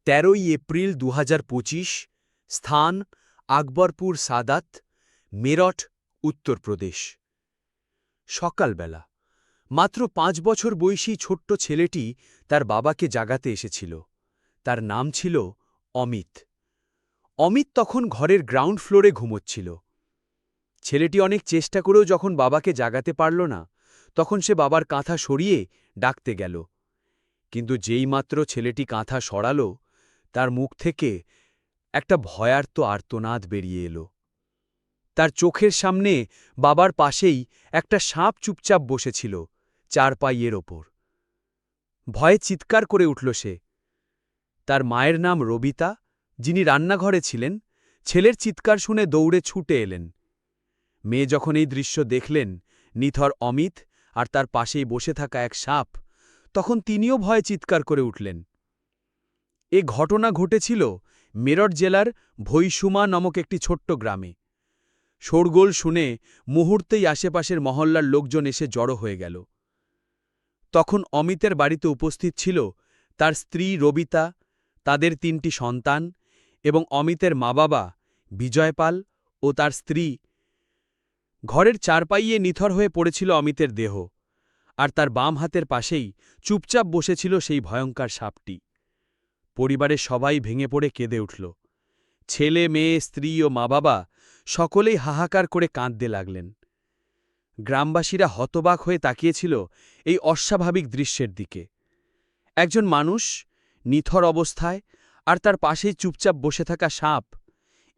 13 April 2025, স্থান আকবরপুর সাদাত, মেরঠ, উত্তরপ্রদেশ। সকালবেলা মাত্র 5 বছর বয়সী ছোট্ট ছেলেটি তার বাবাকে জাগাতে এসেছিল। তার নাম ছিল অমিত। অমিত তখন ঘরের গ্রাউন্ড ফ্লোরে ঘুমোচ্ছিল। ছেলেটি অনেক চেষ্টা করেও যখন বাবাকে জাগাতে পারল না, তখন সে বাবার কাঁথা সরিয়ে ডাকতে গেল। কিন্তু যেইমাত্র ছেলেটি কাঁথা সরাল, তার মুখ থেকে একটা ভয়ার্ত আর্তনাদ বেরিয়ে এলো। তার চোখের সামনে বাবার পাশেই একটা সাপ চুপচাপ বসেছিল, চারপাইয়ের ওপর। ভয়ে চিৎকার করে উঠল সে। তার মায়ের নাম রবিতা, যিনি রান্নাঘরে ছিলেন, ছেলের চিৎকার শুনে দৌড়ে ছুটে এলেন। মেয়ে যখন এই দৃশ্য দেখলেন, নিথর অমিত আর তার পাশেই বসে থাকা এক সাপ, তখন তিনিও ভয়ে চিৎকার করে উঠলেন। এ ঘটনা ঘটেছিল মেরঠ জেলার ভৈসুমা নামক একটি ছোট্ট গ্রামে। শোরগোল শুনে মুহূর্তেই আশেপাশের মহল্লার লোকজন এসে জড়ো হয়ে গেল। তখন অমিতের বাড়িতে উপস্থিত ছিল তার স্ত্রী রবিতা, তাদের 3টি সন্তান এবং অমিতের মা-বাবা বিজয়পাল ও তার স্ত্রী। ঘরের চারপাইয়ে নিথর হয়ে পড়েছিল অমিতের দেহ, আর তার বাম হাতের পাশেই চুপচাপ বসেছিল সেই ভয়ঙ্কর সাপটি। পরিবারের সবাই ভেঙে পড়ে কেঁদে উঠল। ছেলে, মেয়ে, স্ত্রী ও মা-বাবা সকলেই হাহাকার করে কাঁদতে লাগলেন। গ্রামবাসীরা হতবাক হয়ে তাকিয়েছিল এই অস্বাভাবিক দৃশ্যের দিকে। একজন মানুষ নিথর অবস্থায় আর তার পাশেই চুপচাপ বসে থাকা সাপ,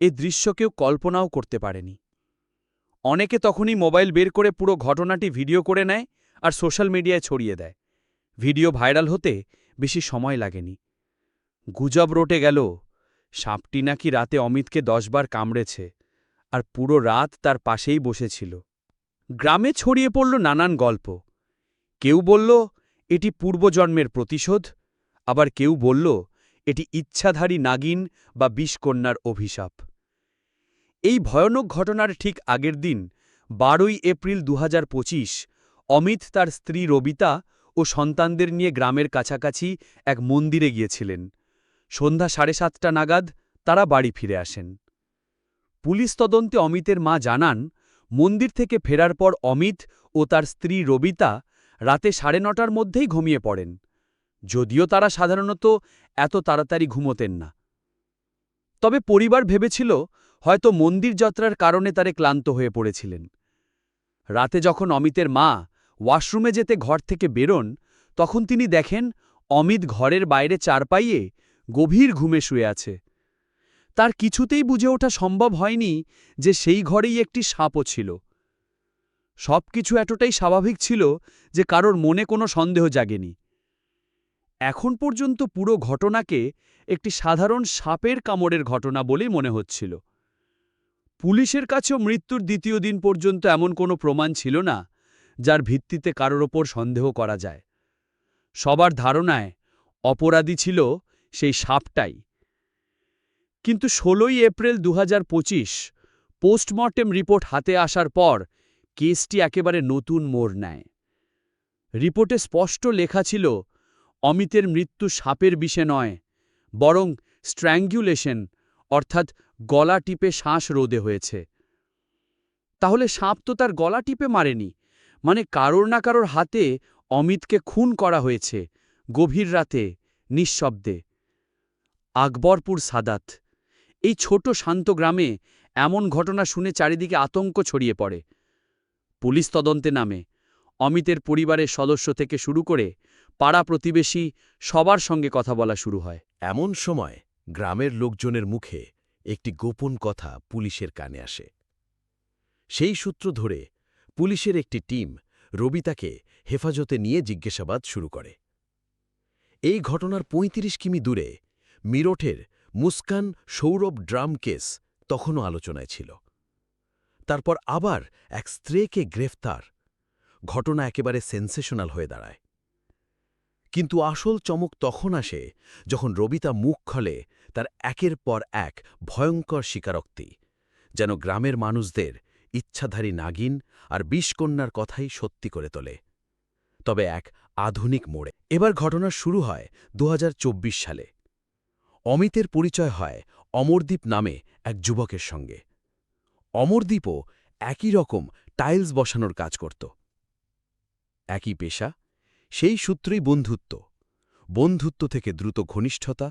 এ দৃশ্য কেউ কল্পনাও করতে পারেনি। অনেকে তখনই মোবাইল বের করে পুরো ঘটনাটি ভিডিও করে নেয় আর সোশ্যাল মিডিয়ায় ছড়িয়ে দেয়। ভিডিও ভাইরাল হতে বেশি সময় লাগেনি। গুজব রটে গেল সাপটি নাকি রাতে অমিতকে 10 বার কামড়েছে আর পুরো রাত তার পাশেই বসেছিল। গ্রামে ছড়িয়ে পড়ল নানান গল্প। কেউ বলল এটি পূর্বজন্মের প্রতিশোধ, আবার কেউ বলল এটি ইচ্ছাধারী নাগিন বা বিষকন্যার অভিশাপ। এই ভয়ানক ঘটনার ঠিক আগের দিন 12 এপ্রিল 2025, অমিত তার স্ত্রী রবিতা ও সন্তানদের নিয়ে গ্রামের কাছাকাছি এক মন্দিরে গিয়েছিলেন। সন্ধ্যা 7:30 নাগাদ তারা বাড়ি ফিরে আসেন। পুলিশ তদন্তে অমিতের মা জানান, মন্দির থেকে ফেরার পর অমিত ও তার স্ত্রী রবিতা রাতে 9:30টার মধ্যেই ঘুমিয়ে পড়েন, যদিও তারা সাধারণত এত তাড়াতাড়ি ঘুমোতেন না। তবে পরিবার ভেবেছিল হয়তো মন্দির যাত্রার কারণে তারা ক্লান্ত হয়ে পড়েছিলেন। রাতে যখন অমিতের মা ওয়াশরুমে যেতে ঘর থেকে বেরোন, তখন তিনি দেখেন অমিত ঘরের বাইরে চারপাইয়ে গভীর ঘুমে শুয়ে আছে। তার কিছুতেই বুঝে ওঠা সম্ভব হয়নি যে সেই ঘরেই একটি সাপও ছিল। সবকিছু এতটাই স্বাভাবিক ছিল যে কারোর মনে কোনো সন্দেহ জাগেনি। এখন পর্যন্ত পুরো ঘটনাকে একটি সাধারণ সাপের কামড়ের ঘটনা বলেই মনে হচ্ছিল। পুলিশের কাছেও মৃত্যুর দ্বিতীয় দিন পর্যন্ত এমন কোনো প্রমাণ ছিল না যার ভিত্তিতে কারোর ওপর সন্দেহ করা যায়। সবার ধারণায় অপরাধী ছিল সেই সাপটাই। কিন্তু 16 এপ্রিল 2025 পোস্টমর্টেম রিপোর্ট হাতে আসার পর কেসটি একেবারে নতুন মোড় নেয়। রিপোর্টে স্পষ্ট লেখা ছিল অমিতের মৃত্যু সাপের বিষে নয়, বরং স্ট্র্যাঙ্গুলেশন অর্থাৎ গলা টিপে শ্বাস রোধে হয়েছে। তাহলে সাপ তো তার গলা টিপে মারেনি, মানে কারোর না কারোর হাতে অমিতকে খুন করা হয়েছে, গভীর রাতে, নিঃশব্দে। আকবরপুর সাদাত, এই ছোট শান্ত গ্রামে এমন ঘটনা শুনে চারিদিকে আতঙ্ক ছড়িয়ে পড়ে। পুলিশ তদন্তে নামে। অমিতের পরিবারের সদস্য থেকে শুরু করে পাড়া প্রতিবেশী সবার সঙ্গে কথা বলা শুরু হয়। এমন সময় গ্রামের লোকজনের মুখে একটি গোপন কথা পুলিশের কানে আসে। সেই সূত্র ধরে পুলিশের একটি টিম রবিতাকে হেফাজতে নিয়ে জিজ্ঞাসাবাদ শুরু করে। এই ঘটনার ৩৫ কিমি দূরে মিরঠের মুস্কান সৌরভ ড্রাম কেস তখনও আলোচনায় ছিল। তারপর আবার এক স্ত্রীকে গ্রেফতার। ঘটনা একেবারে সেন্সেশনাল হয়ে দাঁড়ায়। কিন্তু আসল চমক তখন আসে যখন রবিতা মুখ খোলে তার একের পর এক ভয়ঙ্কর স্বীকারোক্তি, যেন গ্রামের মানুষদের ইচ্ছাধারী নাগিন আর বিষকন্যার কথাই সত্যি করে তোলে। তবে এক আধুনিক মোড়ে। এবার ঘটনা শুরু হয় 2024 সালে। অমিতের পরিচয় হয় অমরদীপ নামে এক যুবকের সঙ্গে। অমরদীপও একই রকম টাইলস বসানোর কাজ করত। একই পেশা, সেই সূত্রেই বন্ধুত্ব, বন্ধুত্ব থেকে দ্রুত ঘনিষ্ঠতা,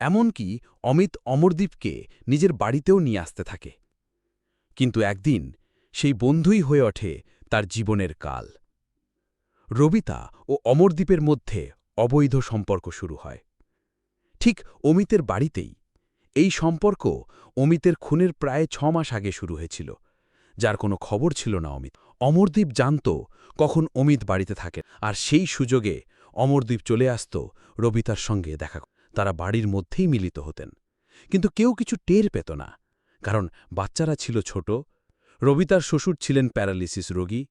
এমনকি অমিত অমরদীপকে নিজের বাড়িতেও নিয়ে আসতে থাকে। কিন্তু একদিন সেই বন্ধুই হয়ে ওঠে তার জীবনের কাল। রবিতা ও অমরদীপের মধ্যে অবৈধ সম্পর্ক শুরু হয়। ঠিক অমিতের বাড়িতেই। এই সম্পর্ক অমিতের খুনের প্রায় 6 মাস আগে শুরু হয়েছিল, যার কোনো খবর ছিল না অমিত। অমরদীপ জানত কখন অমিত বাড়িতে থাকে, আর সেই সুযোগে অমরদীপ চলে আসত রবিতার সঙ্গে দেখা। তারা বাড়ির মধ্যেই মিলিত হতেন, কিন্তু কেউ কিছু টের পেত না, কারণ বাচ্চারা ছিল ছোট। রবিতার শ্বশুর ছিলেন প্যারালিসিস রোগী,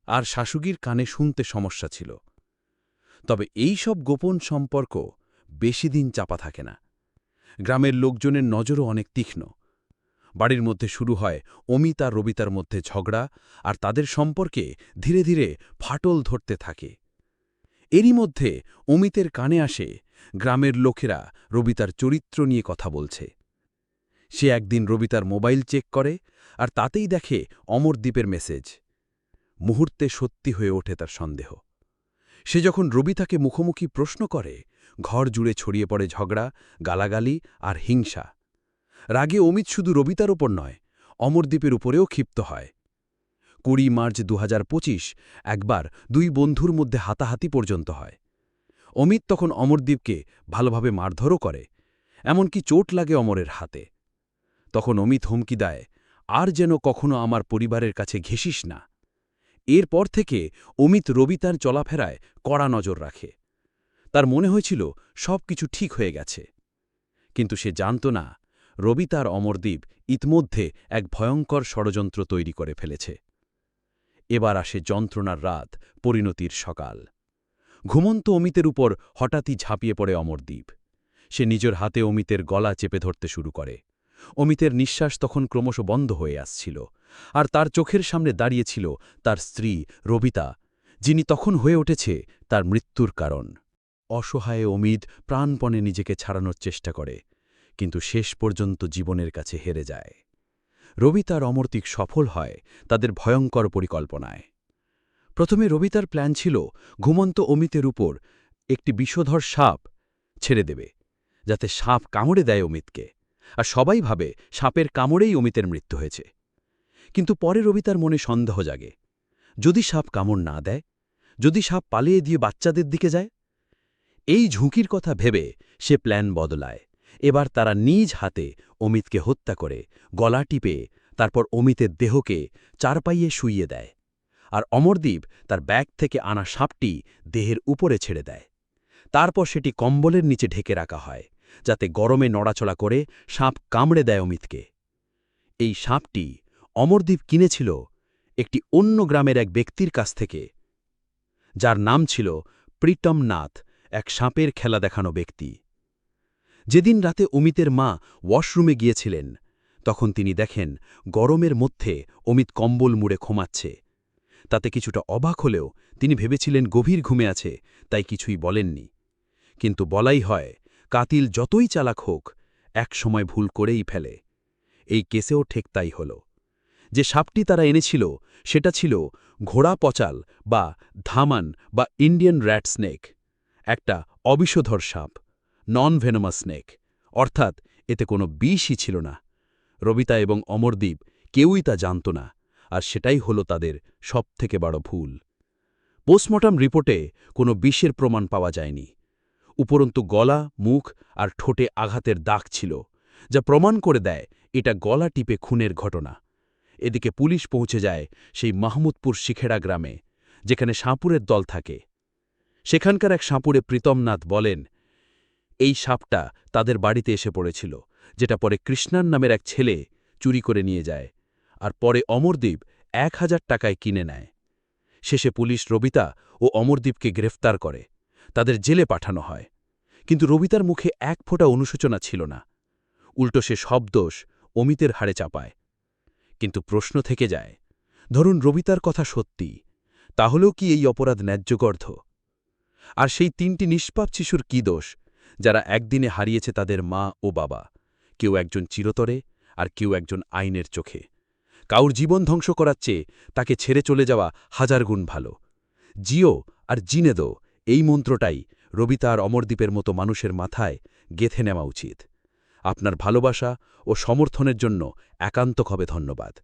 আর শাশুড়ির কানে শুনতে সমস্যা ছিল। তবে এই সব গোপন সম্পর্ক বেশি দিন চাপা থাকে না। গ্রামের লোকজনের নজরও অনেক তীক্ষ্ণ। বাড়ির মধ্যে শুরু হয় অমিত আর রবিতার মধ্যে ঝগড়া, আর তাদের সম্পর্কে ধীরে ধীরে ফাটল ধরতে থাকে। এরই মধ্যে অমিতের কানে আসে গ্রামের লোকেরা রবিতার চরিত্র নিয়ে কথা বলছে। সে একদিন রবিতার মোবাইল চেক করে, আর তাতেই দেখে অমরদীপের মেসেজ। মুহূর্তে সত্যি হয়ে ওঠে তার সন্দেহ। সে যখন রবিতাকে মুখোমুখি প্রশ্ন করে, ঘর জুড়ে ছড়িয়ে পড়ে ঝগড়া, গালাগালি আর হিংসা। রাগে অমিত শুধু রবিতার ওপর নয়, অমরদীপের উপরেও ক্ষিপ্ত হয়। 20 মার্চ 2025 একবার 2 বন্ধুর মধ্যে হাতাহাতি পর্যন্ত হয়। অমিত তখন অমরদীপকে ভালোভাবে মারধরও করে, এমনকি চোট লাগে অমরের হাতে। তখন অমিত হুমকি দেয়, আর যেন কখনো আমার পরিবারের কাছে ঘেঁষিস না। এরপর থেকে অমিত রবিতার চলাফেরায় কড়া নজর রাখে। তার মনে হয়েছিল সব কিছু ঠিক হয়ে গেছে, কিন্তু সে জানত না রবিতার অমরদীপ ইতমধ্যে এক ভয়ঙ্কর ষড়যন্ত্র তৈরি করে ফেলেছে। এবার আসে যন্ত্রণার রাত, পরিণতির সকাল। ঘুমন্ত অমিতের উপর হঠাৎই ঝাঁপিয়ে পড়ে অমরদীপ। সে নিজের হাতে অমিতের গলা চেপে ধরতে শুরু করে। অমিতের নিঃশ্বাস তখন ক্রমশ বন্ধ হয়ে আসছিল, আর তার চোখের সামনে দাঁড়িয়েছিল তার স্ত্রী রবিতা, যিনি তখন হয়ে উঠেছে তার মৃত্যুর কারণ। অসহায় অমিত প্রাণপণে নিজেকে ছাড়ানোর চেষ্টা করে, কিন্তু শেষ পর্যন্ত জীবনের কাছে হেরে যায়। রবিতার অমরদীপ সফল হয় তাদের ভয়ঙ্কর পরিকল্পনায়। প্রথমে রবিতার প্ল্যান ছিল ঘুমন্ত অমিতের উপর একটি বিষধর সাপ ছেড়ে দেবে, যাতে সাপ কামড়ে দেয় অমিতকে, আর সবাই ভাবে সাপের কামড়েই অমিতের মৃত্যু হয়েছে। কিন্তু পরে রবিতার মনে সন্দেহ জাগে, যদি সাপ কামড় না দেয়, যদি সাপ পালিয়ে দিয়ে বাচ্চাদের দিকে যায়। এই ঝুঁকির কথা ভেবে সে প্ল্যান বদলায়। এবার তারা নিজ হাতে অমিতকে হত্যা করে গলা টিপে তারপর অমিতের দেহকে চারপাইয়ে শুইয়ে দেয়, আর অমরদীপ তার ব্যাগ থেকে আনা সাপটি দেহের উপরে ছেড়ে দেয়। তারপর সেটি কম্বলের নিচে ঢেকে রাখা হয়, যাতে গরমে নড়াচড়া করে সাপ কামড়ে দেয় অমিতকে। এই সাপটি অমরদীপ কিনেছিল একটি অন্য গ্রামের এক ব্যক্তির কাছ থেকে, যার নাম ছিল প্রীতম নাথ, এক সাপের খেলা দেখানো ব্যক্তি। যেদিন রাতে অমিতের মা ওয়াশরুমে গিয়েছিলেন, তখন তিনি দেখেন গরমের মধ্যে অমিত কম্বল মুড়ে ঘুমাচ্ছে। তাতে কিছুটা অবাক হলেও তিনি ভেবেছিলেন গভীর ঘুমে আছে, তাই কিছুই বলেননি। কিন্তু বলাই হয়, কাতিল যতই চালাক হোক, এক সময় ভুল করেই ফেলে। এই কেসেও ঠিক তাই হল। যে সাপটি তারা এনেছিল সেটা ছিল ঘোড়া পচাল বা ধামান বা ইন্ডিয়ান র্যাট স্নেক, একটা অবিষধর সাপ, নন ভেনোমাস স্নেক, অর্থাৎ এতে কোনো বিষই ছিল না। রবিতা এবং অমরদীপ কেউই তা জানত না, আর সেটাই হলো তাদের সবথেকে বড় ভুল। পোস্টমর্টম রিপোর্টে কোনো বিষের প্রমাণ পাওয়া যায়নি, উপরন্তু গলা, মুখ আর ঠোঁটে আঘাতের দাগ ছিল, যা প্রমাণ করে দেয় এটা গলা টিপে খুনের ঘটনা। এদিকে পুলিশ পৌঁছে যায় সেই মাহমুদপুর শিখেড়া গ্রামে, যেখানে সাপুরের দল থাকে। সেখানকার এক সাপুরে প্রীতমনাথ বলেন, এই সাপটা তাদের বাড়িতে এসে পড়েছিল, যেটা পরে কৃষ্ণান নামের এক ছেলে চুরি করে নিয়ে যায়, আর পরে অমরদীপ 1000 টাকায় কিনে নেয়। শেষে পুলিশ রবিতা ও অমরদীপকে গ্রেফতার করে, তাদের জেলে পাঠানো হয়। কিন্তু রবিতার মুখে এক ফোঁটা অনুশোচনা ছিল না, উল্টো সে সব দোষ অমিতের হাড়ে চাপায়। কিন্তু প্রশ্ন থেকে যায়, ধরুন রবিতার কথা সত্যি, তাহলেও কি এই অপরাধ ন্যায্যগর্ধ? আর সেই 3টি নিষ্পাপ শিশুর কি দোষ, যারা একদিনে হারিয়েছে তাদের মা ও বাবা, কেউ একজন চিরতরে আর কেউ একজন আইনের চোখে। কাউর জীবন ধ্বংস করার চেয়ে তাকে ছেড়ে চলে যাওয়া হাজার গুণ ভালো। জিও আর জিনে দো, এই মন্ত্রটাই রবিতা আর অমরদীপের মতো মানুষের মাথায় গেঁথে নেওয়া উচিত। আপনার ভালোবাসা ও সমর্থনের জন্য একান্তভাবে ধন্যবাদ।